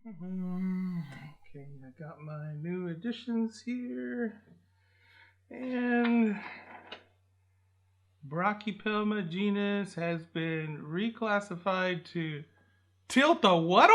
Okay, I got my new additions here. And Brachypelma genus has been reclassified to Tliltocatl?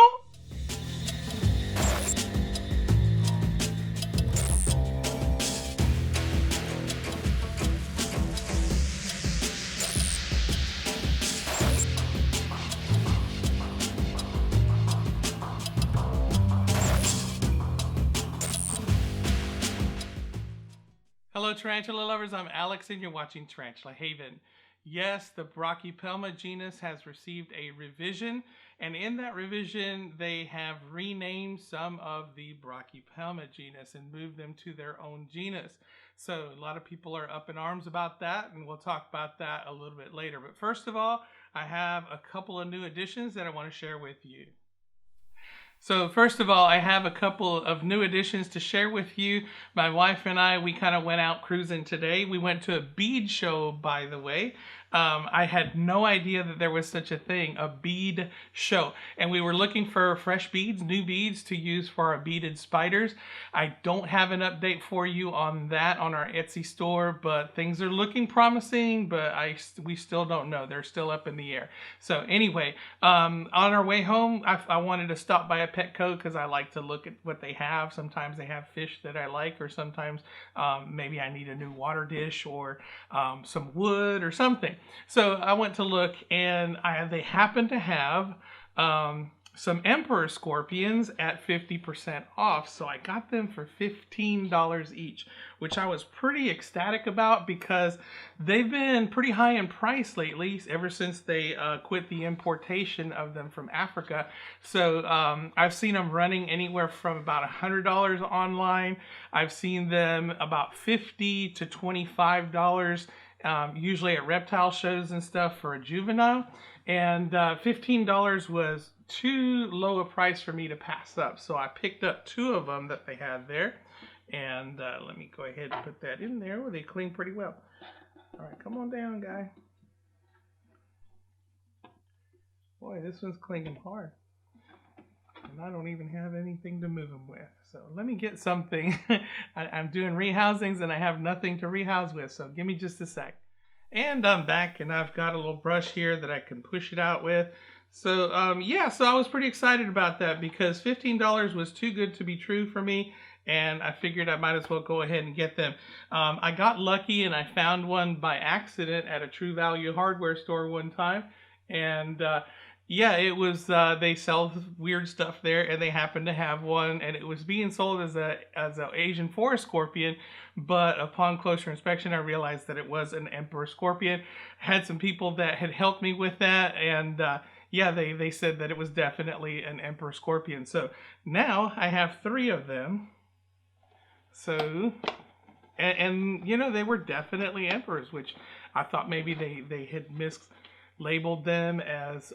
Hello, tarantula lovers. I'm Alex, and you're watching Tarantula Haven. Yes, the Brachypelma genus has received a revision, and in that revision, they have renamed some of the Brachypelma genus and moved them to their own genus. So a lot of people are up in arms about that, and we'll talk about that a little bit later. But first of all, I have a couple of new additions that I want to share with you. So first of all, I have a couple of new additions to share with you. My wife and I, we kind of went out cruising today. We went to a bead show, by the way. I had no idea that there was such a thing, a bead show. And we were looking for fresh beads, new beads to use for our beaded spiders. I don't have an update for you on that on our Etsy store, but things are looking promising, but we still don't know. They're still up in the air. So anyway, on our way home, I wanted to stop by a Petco because I like to look at what they have. Sometimes they have fish that I like, or sometimes maybe I need a new water dish or some wood or something. So I went to look, and they happen to have some emperor scorpions at 50% off. So I got them for $15 each, which I was pretty ecstatic about because they've been pretty high in price lately ever since they quit the importation of them from Africa. So I've seen them running anywhere from about $100 online. I've seen them about $50 to $25 usually at reptile shows and stuff for a juvenile. And $15 was too low a price for me to pass up. So I picked up two of them that they had there. And let me go ahead and put that in there. They clean pretty well. All right, come on down, guy. Boy, this one's cleaning hard. And I don't even have anything to move them with. So let me get something. I'm doing rehousings and I have nothing to rehouse with. So give me just a sec. And I'm back, and I've got a little brush here that I can push it out with. So yeah, so I was pretty excited about that because $15 was too good to be true for me. And I figured I might as well go ahead and get them. I got lucky and I found one by accident at a True Value hardware store one time. And yeah, it was, they sell weird stuff there, and they happened to have one, and it was being sold as an Asian forest scorpion, but upon closer inspection, I realized that it was an emperor scorpion. I had some people that had helped me with that, and yeah, they said that it was definitely an emperor scorpion. So now I have three of them. So, and you know, they were definitely emperors, which I thought maybe they had mislabeled them as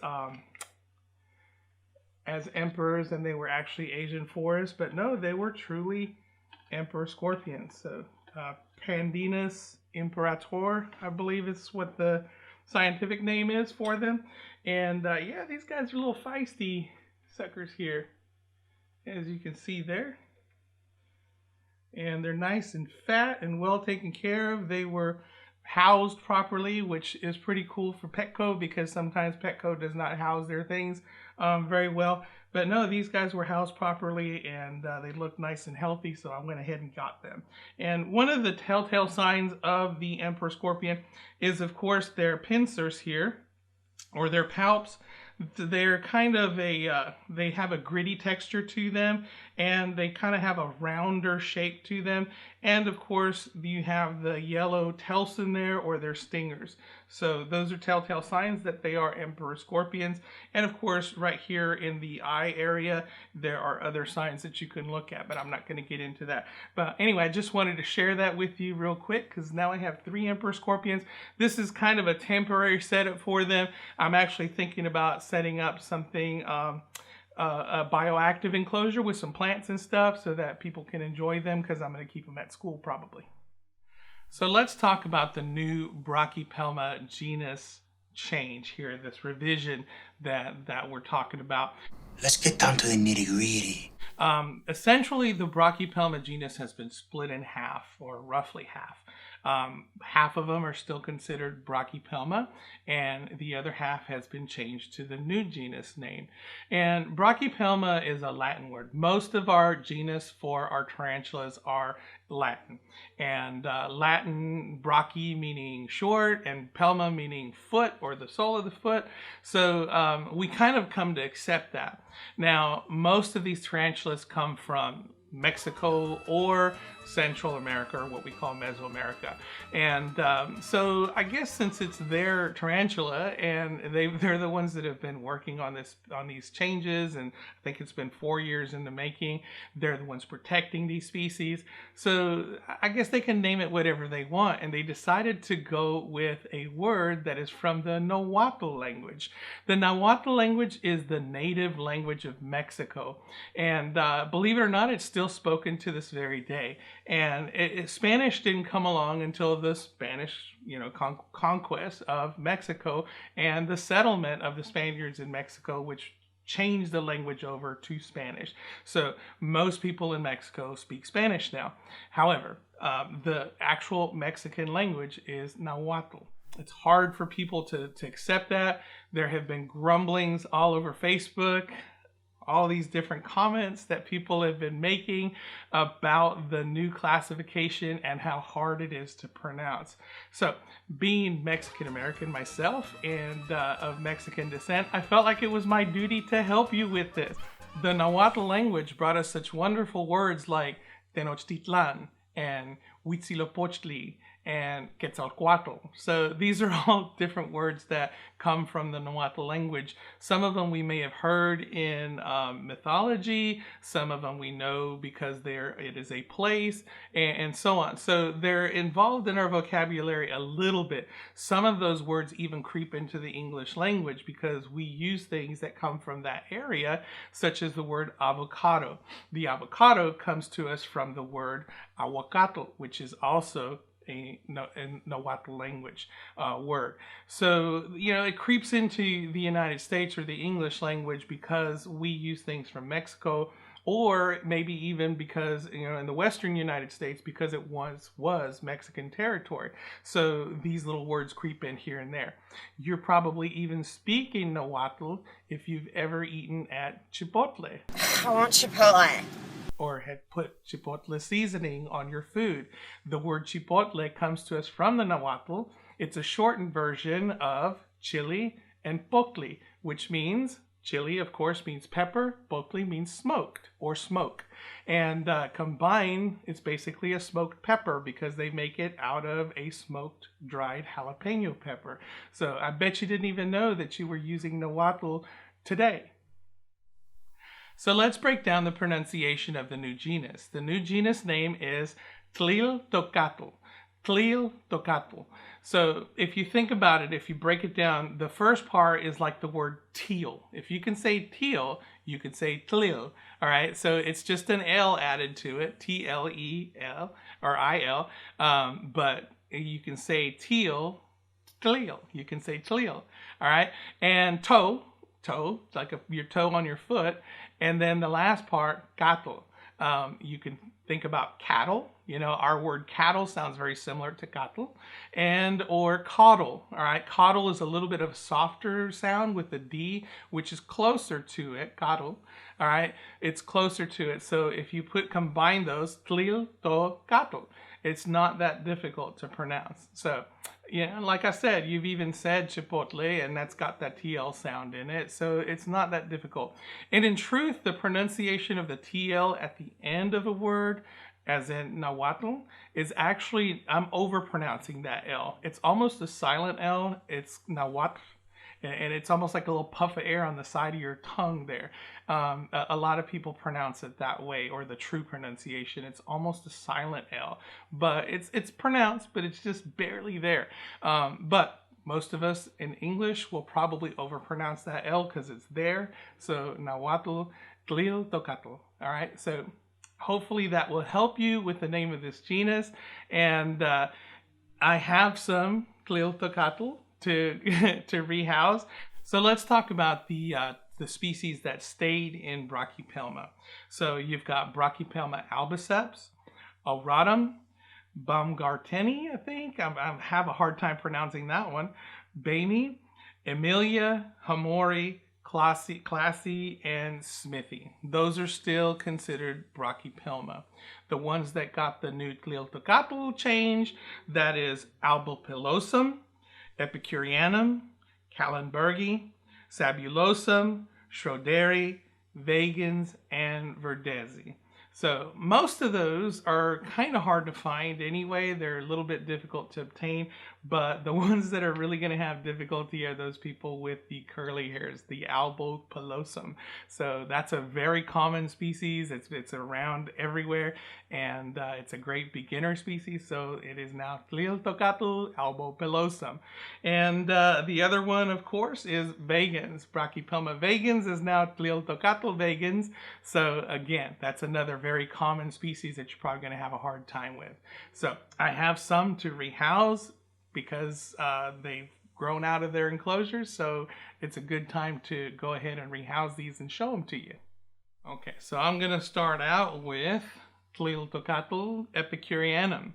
emperors and they were actually Asian forests, but no, they were truly emperor scorpions. So Pandinus imperator, I believe is what the scientific name is for them. And yeah, these guys are little feisty suckers here, as you can see there. And they're nice and fat and well taken care of. They were housed properly, which is pretty cool for Petco because sometimes Petco does not house their things very well. But no, these guys were housed properly, and they looked nice and healthy, so I went ahead and got them. And one of the telltale signs of the emperor scorpion is, of course, their pincers here, or their palps. They're kind of they have a gritty texture to them, and they kind of have a rounder shape to them. And of course, you have the yellow telson there, or their stingers. So those are telltale signs that they are emperor scorpions. And of course, right here in the eye area, there are other signs that you can look at, but I'm not going to get into that. But anyway, I just wanted to share that with you real quick because now I have three emperor scorpions. This is kind of a temporary setup for them. I'm actually thinking about setting up something, a bioactive enclosure with some plants and stuff so that people can enjoy them because I'm going to keep them at school probably. So let's talk about the new Brachypelma genus change here, this revision that we're talking about. Let's get down to the nitty-gritty. Essentially, the Brachypelma genus has been split in half, or roughly half. Half of them are still considered Brachypelma, and the other half has been changed to the new genus name. And Brachypelma is a Latin word. Most of our genus for our tarantulas are Latin. And Latin, brachy meaning short, and pelma meaning foot or the sole of the foot. So we kind of come to accept that. Now, most of these tarantulas come from Mexico or Central America, or what we call Mesoamerica. And so I guess since it's their tarantula and they're the ones that have been working on these changes, and I think it's been 4 years in the making, they're the ones protecting these species. So I guess they can name it whatever they want, and they decided to go with a word that is from the Nahuatl language. The Nahuatl language is the native language of Mexico, and believe it or not, it's still spoken to this very day. And Spanish didn't come along until the Spanish, conquest of Mexico and the settlement of the Spaniards in Mexico, which changed the language over to Spanish. So most people in Mexico speak Spanish now. However, the actual Mexican language is Nahuatl. It's hard for people to accept that. There have been grumblings all over Facebook, all these different comments that people have been making about the new classification and how hard it is to pronounce. So, being Mexican American myself and of Mexican descent, I felt like it was my duty to help you with this. The Nahuatl language brought us such wonderful words like Tenochtitlan and Huitzilopochtli and Quetzalcoatl. So these are all different words that come from the Nahuatl language. Some of them we may have heard in mythology. Some of them we know because it is a place, and so on. So they're involved in our vocabulary a little bit. Some of those words even creep into the English language because we use things that come from that area, such as the word avocado. The avocado comes to us from the word aguacatl, which is also a Nahuatl language word. So, it creeps into the United States or the English language because we use things from Mexico, or maybe even because, in the Western United States, because it was Mexican territory. So these little words creep in here and there. You're probably even speaking Nahuatl if you've ever eaten at Chipotle. I want Chipotle. Or had put chipotle seasoning on your food. The word chipotle comes to us from the Nahuatl. It's a shortened version of chili and pocli, which means chili, of course, means pepper. Pocli means smoked or smoke. And combined, it's basically a smoked pepper because they make it out of a smoked dried jalapeno pepper. So I bet you didn't even know that you were using Nahuatl today. So let's break down the pronunciation of the new genus. The new genus name is Tliltocatl. Tliltocatl. So if you think about it, if you break it down, the first part is like the word teal. If you can say teal, you can say tlil. All right, so it's just an L added to it, T-L-E-L or I-L. But you can say teal, tlil. You can say tlil. All right, and toe, like your toe on your foot. And then the last part, catl. You can think about cattle. Our word cattle sounds very similar to catl. Or caudal. All right, caudal is a little bit of a softer sound with the D, which is closer to it, caudal. All right, it's closer to it. So if you combine those, tliltocatl, it's not that difficult to pronounce. So, like I said, you've even said chipotle, and that's got that TL sound in it, so it's not that difficult. And in truth, the pronunciation of the TL at the end of a word, as in Nahuatl, is actually, I'm overpronouncing that L. It's almost a silent L. It's Nahuatl, and it's almost like a little puff of air on the side of your tongue there. A lot of people pronounce it that way, or the true pronunciation. It's almost a silent L, but it's pronounced, but it's just barely there. But most of us in English will probably overpronounce that L because it's there. So Nahuatl, Tliltocatl. All right, so hopefully that will help you with the name of this genus. And I have some Tliltocatl to rehouse. So let's talk about the the species that stayed in Brachypelma. So you've got Brachypelma albiceps, auratum, Baumgarteni, I think. I have a hard time pronouncing that one. Bainey, Emilia, Hamori, Classy, and Smithy. Those are still considered Brachypelma. The ones that got the new Tliltocatl change, that is Albopilosum, Epicureanum, Callenbergi, Sabulosum, Schroderi, Vagans, and Verdezi. So most of those are kind of hard to find anyway. They're a little bit difficult to obtain, but the ones that are really going to have difficulty are those people with the curly hairs, the albopilosum. So that's a very common species. It's around everywhere, and it's a great beginner species. So it is now Tliltocatl albopilosum. And the other one, of course, is vagans. Brachypelma vagans is now Tliltocatl vagans. So again, that's another very common species that you're probably going to have a hard time with. So I have some to rehouse because they've grown out of their enclosures, so it's a good time to go ahead and rehouse these and show them to you. Okay, so I'm going to start out with Tliltocatl epicureanum.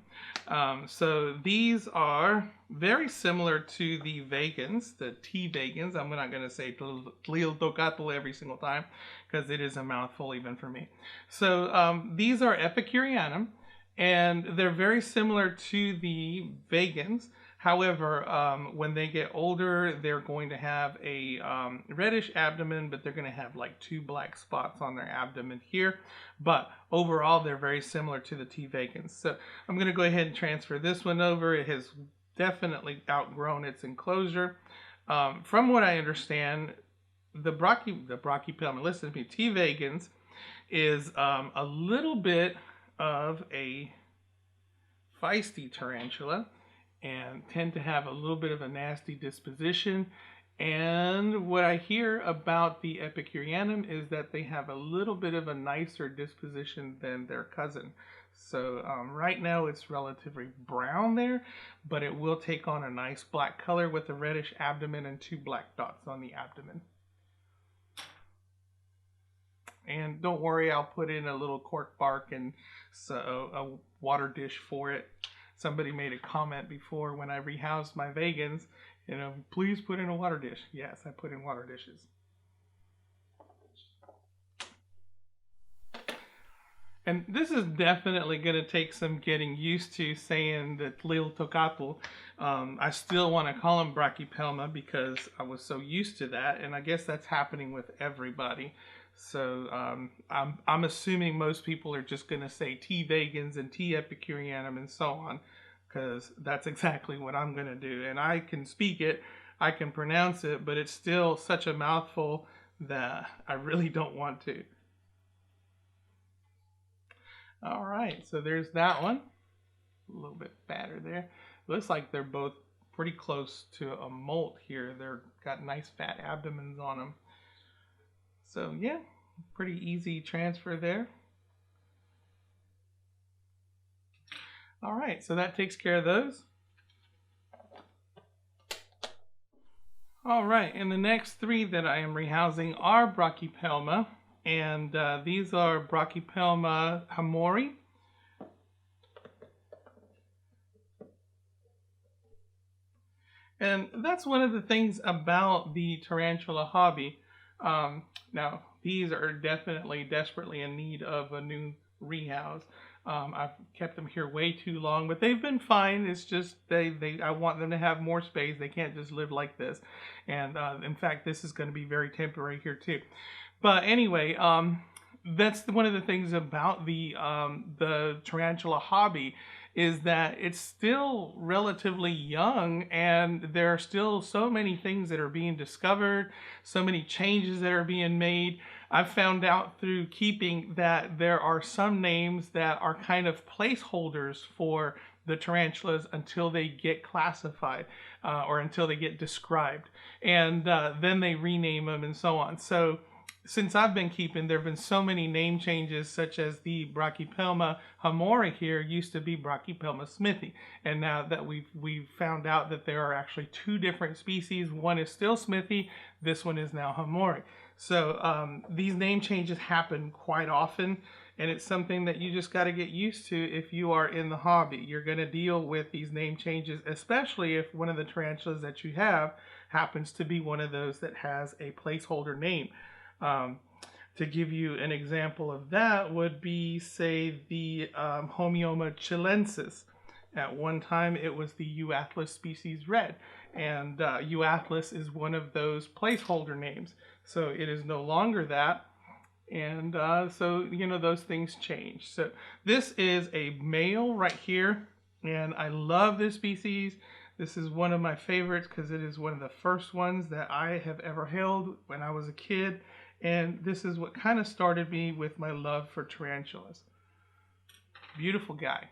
So these are very similar to the vagans, the T vagans. I'm not going to say Tliltocatl every single time because it is a mouthful even for me. So these are epicureanum, and they're very similar to the vagans. However, when they get older, they're going to have a reddish abdomen, but they're going to have like 2 black spots on their abdomen here. But overall, they're very similar to the T vagans. So I'm going to go ahead and transfer this one over. It has definitely outgrown its enclosure. From what I understand, the Brachypelma, listen to me, T vagans is a little bit of a feisty tarantula and tend to have a little bit of a nasty disposition. And what I hear about the epicureanum is that they have a little bit of a nicer disposition than their cousin. So right now it's relatively brown there, but it will take on a nice black color with a reddish abdomen and 2 black dots on the abdomen. And don't worry, I'll put in a little cork bark and a water dish for it. Somebody made a comment before when I rehoused my vagans, please put in a water dish. Yes, I put in water dishes. And this is definitely going to take some getting used to saying the Tliltocatl. I still want to call them Brachypelma because I was so used to that, and I guess that's happening with everybody. So I'm assuming most people are just going to say T vagans and T epicureanum and so on, because that's exactly what I'm going to do. And I can speak it, I can pronounce it, but it's still such a mouthful that I really don't want to. All right, so there's that one. A little bit fatter there. Looks like they're both pretty close to a molt here. They're got nice fat abdomens on them. So yeah, pretty easy transfer there. All right, so that takes care of those. All right, and the next 3 that I am rehousing are Brachypelma, and these are Brachypelma hamori. And that's one of the things about the tarantula hobby. Now, these are definitely desperately in need of a new rehouse. I've kept them here way too long, but they've been fine. It's just I want them to have more space. They can't just live like this. And in fact, this is going to be very temporary here too. But anyway, that's one of the things about the tarantula hobby, is that it's still relatively young, and there are still so many things that are being discovered, so many changes that are being made. I've found out through keeping that there are some names that are kind of placeholders for the tarantulas until they get classified or until they get described, and then they rename them and so on. So since I've been keeping, there have been so many name changes, such as the Brachypelma hamori here used to be Brachypelma smithi. And now that we've found out that there are actually 2 different species, one is still smithi, this one is now hamori. So these name changes happen quite often, and it's something that you just got to get used to if you are in the hobby. You're going to deal with these name changes, especially if one of the tarantulas that you have happens to be one of those that has a placeholder name. To give you an example of that would be, say, the Homeoma chilensis. At one time, it was the Euathlus species red, and Euathlus is one of those placeholder names. So it is no longer that, and so, you know, those things change. So this is a male right here, and I love this species. This is one of my favorites because it is one of the first ones that I have ever held when I was a kid. And this is what kind of started me with my love for tarantulas. Beautiful guy.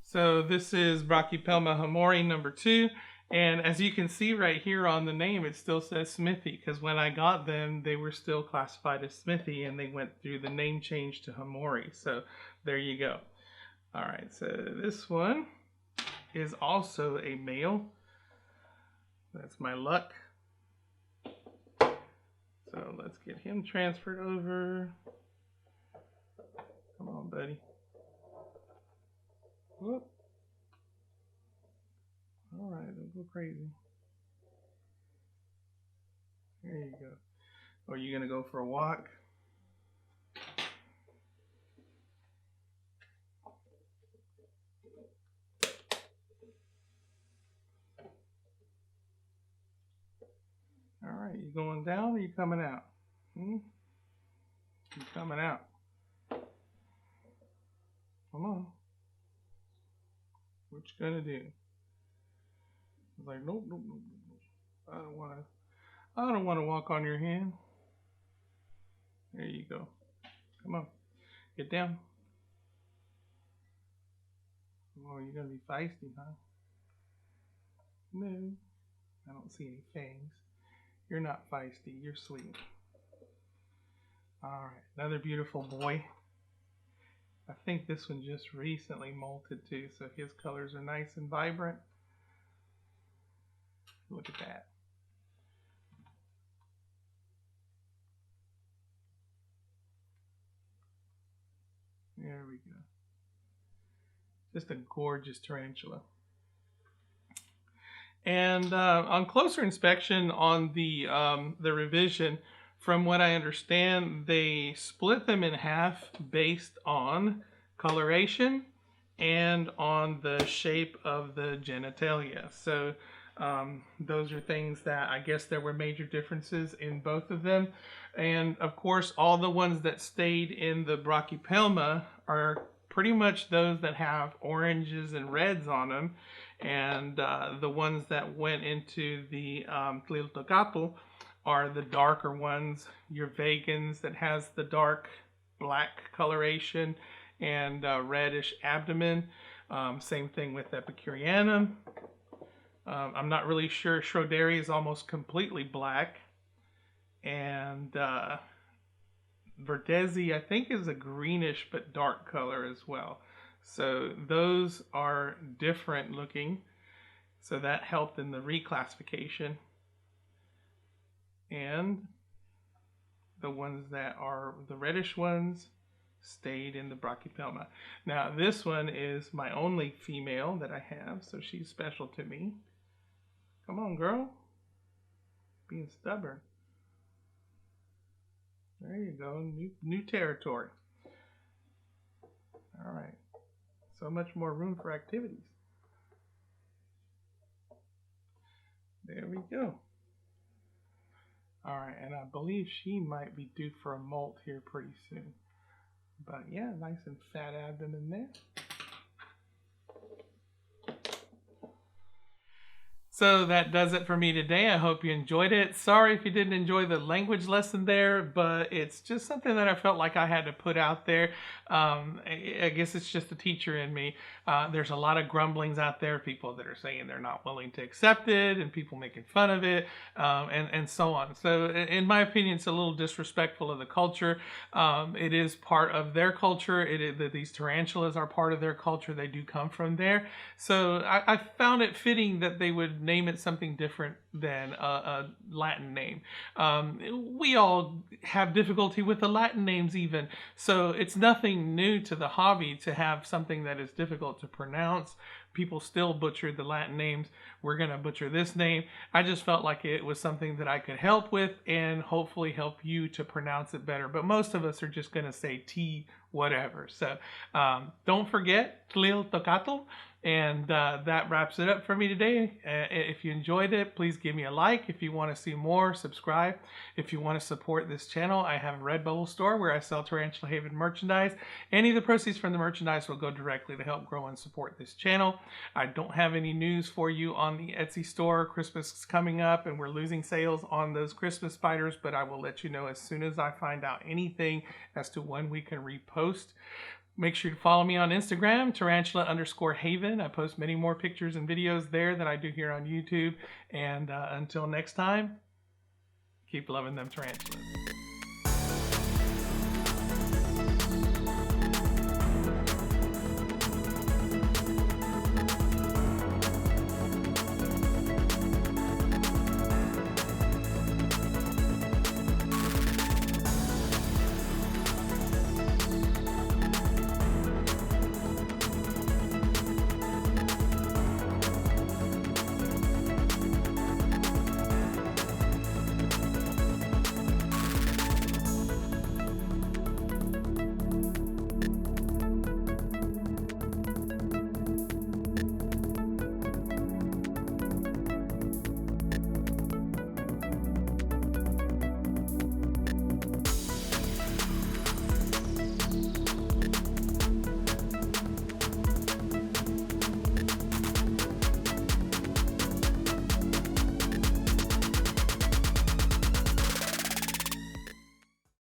So this is Brachypelma hamori number 2. And as you can see right here on the name, it still says Smithy, because when I got them, they were still classified as Smithy, and they went through the name change to Hamori. So there you go. All right, so this one is also a male. That's my luck. So let's get him transferred over. Come on, buddy. Whoop. All right, don't go crazy. There you go. Are you gonna go for a walk? All right, you going down or you coming out? You coming out. Come on. What you gonna do? I was like, nope, nope, nope, nope. I don't wanna walk on your hand. There you go. Come on. Get down. Oh, you're gonna be feisty, huh? No. I don't see any fangs. You're not feisty, you're sweet. Alright, another beautiful boy. I think this one just recently molted too, so his colors are nice and vibrant. Look at that. There we go. Just a gorgeous tarantula. And on closer inspection on the revision, from what I understand, they split them in half based on coloration and on the shape of the genitalia. So those are things that I guess there were major differences in both of them. And of course, all the ones that stayed in the Brachypelma are pretty much those that have oranges and reds on them. And the ones that went into the Tliltocatl are the darker ones, your vegans that has the dark black coloration and reddish abdomen. Same thing with Epicureanum. I'm not really sure. Schroderi is almost completely black. And Verdezi, I think, is a greenish but dark color as well. So those are different looking. So that helped in the reclassification. And the ones that are the reddish ones stayed in the Brachypelma. Now this one is my only female that I have, so she's special to me. Come on, girl. Being stubborn. There you go, new territory. All right. So much more room for activities. There we go. All right, and I believe she might be due for a molt here pretty soon. But yeah, nice and fat abdomen there. So that does it for me today. I hope you enjoyed it. Sorry if you didn't enjoy the language lesson there, but it's just something that I felt like I had to put out there. I guess it's just the teacher in me. There's a lot of grumblings out there, people that are saying they're not willing to accept it, and people making fun of it, and so on. So in my opinion, it's a little disrespectful of the culture. It is part of their culture. These tarantulas are part of their culture. They do come from there. So I found it fitting that they would name it something different than a Latin name. We all have difficulty with the Latin names even, so it's nothing new to the hobby to have something that is difficult to pronounce. People still butcher the Latin names. We're going to butcher this name. I just felt like it was something that I could help with and hopefully help you to pronounce it better. But most of us are just going to say T whatever. So don't forget Tliltocatl. And that wraps it up for me today. If you enjoyed it, please give me a like. If you want to see more, subscribe. If you want to support this channel, I have a Redbubble store where I sell Tarantula Haven merchandise. Any of the proceeds from the merchandise will go directly to help grow and support this channel. I don't have any news for you on the Etsy store. Christmas is coming up and we're losing sales on those Christmas spiders, but I will let you know as soon as I find out anything as to when we can repost. Make sure to follow me on Instagram, tarantula_haven. I post many more pictures and videos there than I do here on YouTube. And until next time, keep loving them tarantulas.